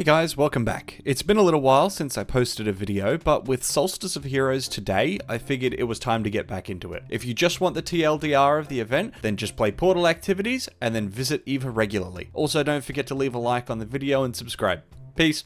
Hey guys, welcome back. It's been a little while since I posted a video, but with Solstice of Heroes today, I figured it was time to get back into it. If you just want the TLDR of the event, then just play portal activities and then visit Eva regularly. Also, don't forget to leave a like on the video and subscribe. Peace.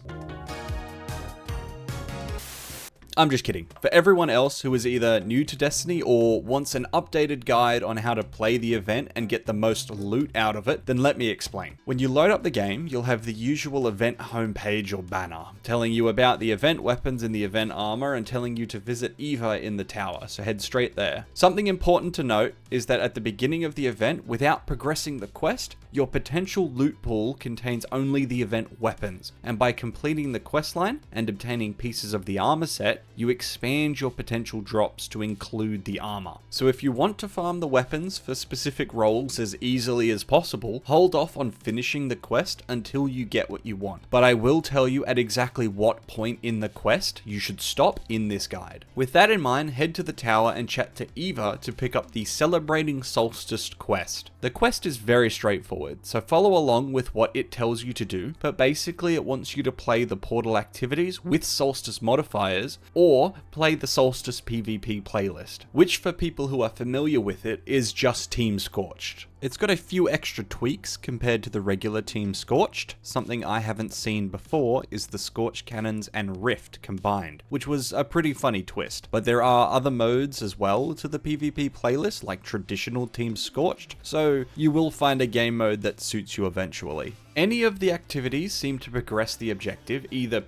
I'm just kidding. For everyone else who is either new to Destiny or wants an updated guide on how to play the event and get the most loot out of it, then let me explain. When you load up the game, you'll have the usual event homepage or banner, telling you about the event weapons and the event armor and telling you to visit Eva in the tower, so head straight there. Something important to note is that at the beginning of the event, without progressing the quest, your potential loot pool contains only the event weapons, and by completing the questline and obtaining pieces of the armor set, you expand your potential drops to include the armor. So if you want to farm the weapons for specific roles as easily as possible, hold off on finishing the quest until you get what you want. But I will tell you at exactly what point in the quest you should stop in this guide. With that in mind, head to the tower and chat to Eva to pick up the Celebrating Solstice quest. The quest is very straightforward, so follow along with what it tells you to do, but basically it wants you to play the portal activities with Solstice modifiers, or play the Solstice PvP playlist, which for people who are familiar with it is just Team Scorched. It's got a few extra tweaks compared to the regular Team Scorched. Something I haven't seen before is the Scorch Cannons and Rift combined, which was a pretty funny twist. But there are other modes as well to the PvP playlist, like traditional Team Scorched, so you will find a game mode that suits you eventually. Any of the activities seem to progress the objective, either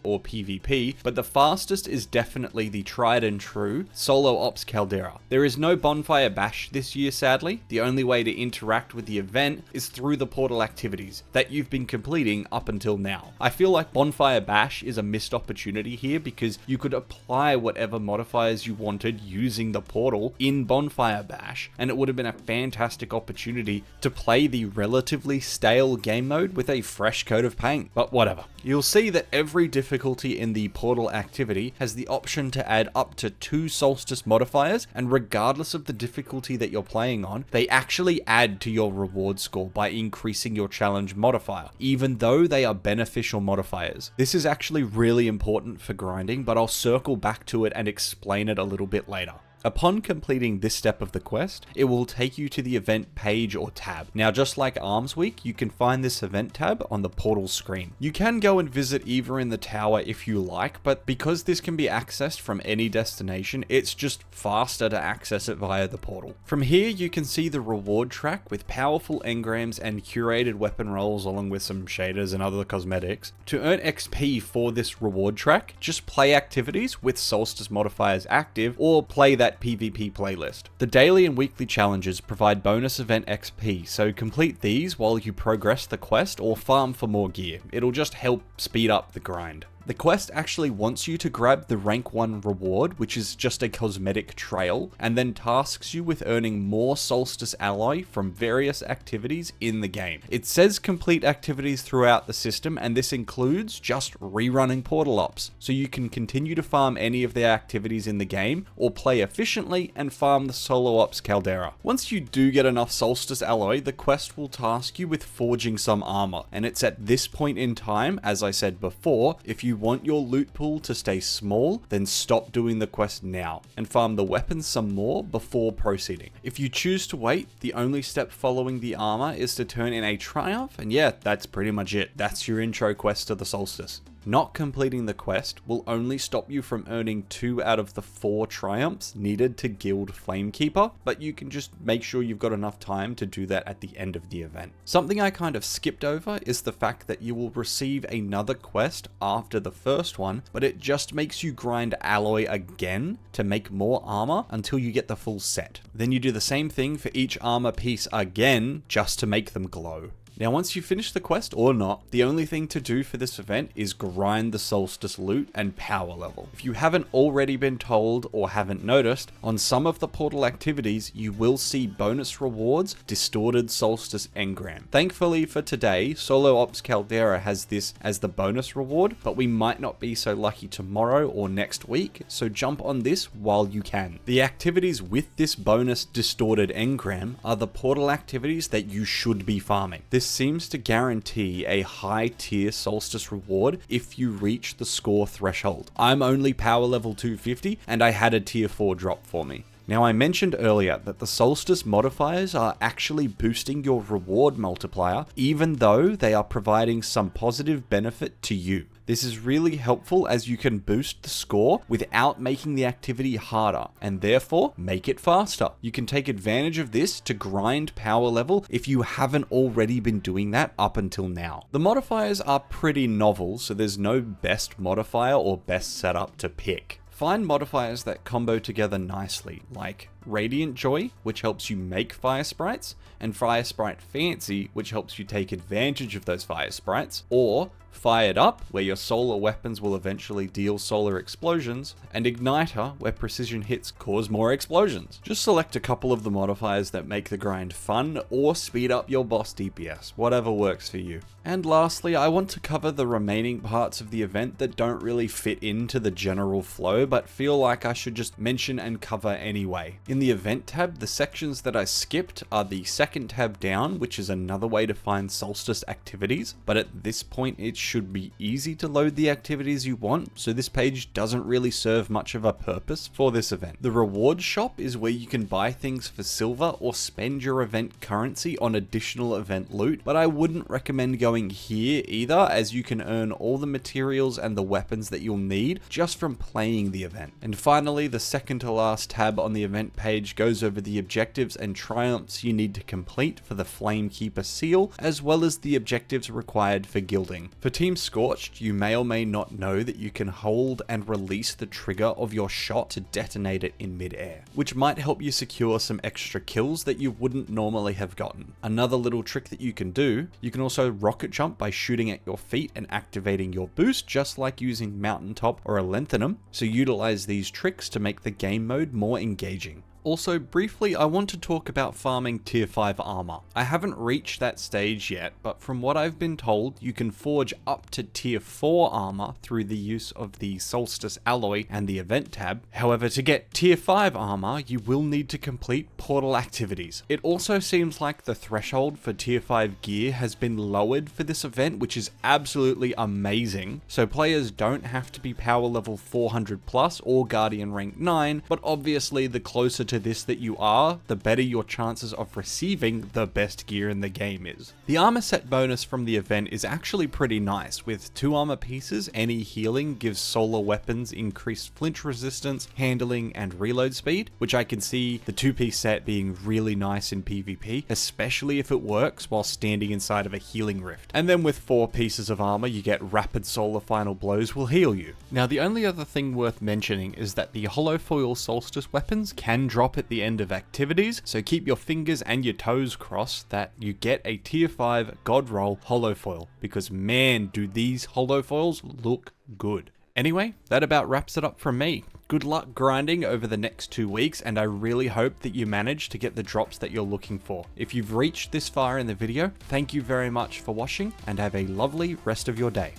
or PvP, but the fastest is definitely the tried and true solo ops Caldera. There is no bonfire bash this year, sadly. The only way to interact with the event is through the portal activities that you've been completing up until now. I feel like bonfire bash is a missed opportunity here because you could apply whatever modifiers you wanted using the portal in bonfire bash, and it would have been a fantastic opportunity to play the relatively stale game mode with a fresh coat of paint, but whatever. You'll see that every difficulty in the portal activity has the option to add up to 2 Solstice modifiers, and regardless of the difficulty that you're playing on, they actually add to your reward score by increasing your challenge modifier, even though they are beneficial modifiers. This is actually really important for grinding, but I'll circle back to it and explain it a little bit later. Upon completing this step of the quest, it will take you to the event page or tab. Now, just like Arms Week, you can find this event tab on the portal screen. You can go and visit Eva in the tower if you like, but because this can be accessed from any destination, it's just faster to access it via the portal. From here, you can see the reward track with powerful engrams and curated weapon rolls along with some shaders and other cosmetics. To earn XP for this reward track, just play activities with Solstice modifiers active or play that PvP playlist. The daily and weekly challenges provide bonus event XP, so complete these while you progress the quest or farm for more gear. It'll just help speed up the grind. The quest actually wants you to grab the rank 1 reward, which is just a cosmetic trail, and then tasks you with earning more Solstice alloy from various activities in the game. It says complete activities throughout the system, and this includes just rerunning portal ops, so you can continue to farm any of the activities in the game, or play efficiently and farm the solo ops Caldera. Once you do get enough Solstice alloy, the quest will task you with forging some armor, and it's at this point in time, as I said before, if you want your loot pool to stay small, then stop doing the quest now and farm the weapons some more before proceeding. If you choose to wait, the only step following the armor is to turn in a triumph, and yeah, that's pretty much it. That's your intro quest to the Solstice. Not completing the quest will only stop you from earning 2 out of the 4 triumphs needed to guild flamekeeper, but you can just make sure you've got enough time to do that at the end of the event. Something I kind of skipped over is the fact that you will receive another quest after the first one, but it just makes you grind alloy again to make more armor until you get the full set. Then you do the same thing for each armor piece again just to make them glow. Now, once you finish the quest or not, the only thing to do for this event is grind the Solstice loot and power level. If you haven't already been told or haven't noticed, on some of the portal activities, you will see bonus rewards, distorted Solstice engram. Thankfully for today, Solo Ops Caldera has this as the bonus reward, but we might not be so lucky tomorrow or next week, so jump on this while you can. The activities with this bonus distorted engram are the portal activities that you should be farming. This this seems to guarantee a high tier Solstice reward if you reach the score threshold. I'm only power level 250 and I had a tier 4 drop for me. Now, I mentioned earlier that the Solstice modifiers are actually boosting your reward multiplier, even though they are providing some positive benefit to you. This is really helpful as you can boost the score without making the activity harder, and therefore make it faster. You can take advantage of this to grind power level if you haven't already been doing that up until now. The modifiers are pretty novel, so there's no best modifier or best setup to pick. Find modifiers that combo together nicely, like Radiant Joy, which helps you make fire sprites, and Fire Sprite Fancy, which helps you take advantage of those fire sprites, or Fired Up, where your solar weapons will eventually deal solar explosions, and Igniter, where precision hits cause more explosions. Just select a couple of the modifiers that make the grind fun, or speed up your boss DPS, whatever works for you. And lastly, I want to cover the remaining parts of the event that don't really fit into the general flow, but feel like I should just mention and cover anyway. In the event tab, the sections that I skipped are the second tab down, which is another way to find Solstice activities, but at this point it should be easy to load the activities you want, so this page doesn't really serve much of a purpose for this event. The reward shop is where you can buy things for silver or spend your event currency on additional event loot, but I wouldn't recommend going here either, as you can earn all the materials and the weapons that you'll need just from playing the event. And finally, the second to last tab on the event page goes over the objectives and triumphs you need to complete for the Flamekeeper seal, as well as the objectives required for guilding. For Team Scorched, you may or may not know that you can hold and release the trigger of your shot to detonate it in mid-air, which might help you secure some extra kills that you wouldn't normally have gotten. Another little trick that you can do, you can also rocket jump by shooting at your feet and activating your boost, just like using Mountaintop or a Lenthinum, so utilize these tricks to make the game mode more engaging. Also, briefly, I want to talk about farming tier 5 armor. I haven't reached that stage yet, but from what I've been told, you can forge up to tier 4 armor through the use of the Solstice alloy and the event tab. However, to get tier 5 armor, you will need to complete portal activities. It also seems like the threshold for tier 5 gear has been lowered for this event, which is absolutely amazing. So players don't have to be power level 400 plus or Guardian rank 9, but obviously the closer to this that you are, the better your chances of receiving the best gear in the game is. The armor set bonus from the event is actually pretty nice. With 2 armor pieces, any healing gives solar weapons increased flinch resistance, handling, and reload speed, which I can see the 2-piece set being really nice in PvP, especially if it works while standing inside of a healing rift. And then with 4 pieces of armor, you get rapid solar final blows will heal you. Now, the only other thing worth mentioning is that the holofoil Solstice weapons can drop at the end of activities, so keep your fingers and your toes crossed that you get a tier 5 god roll holofoil, because man, do these holofoils look good. Anyway, that about wraps it up from me. Good luck grinding over the next 2 weeks, and I really hope that you manage to get the drops that you're looking for. If you've reached this far in the video, thank you very much for watching, and have a lovely rest of your day.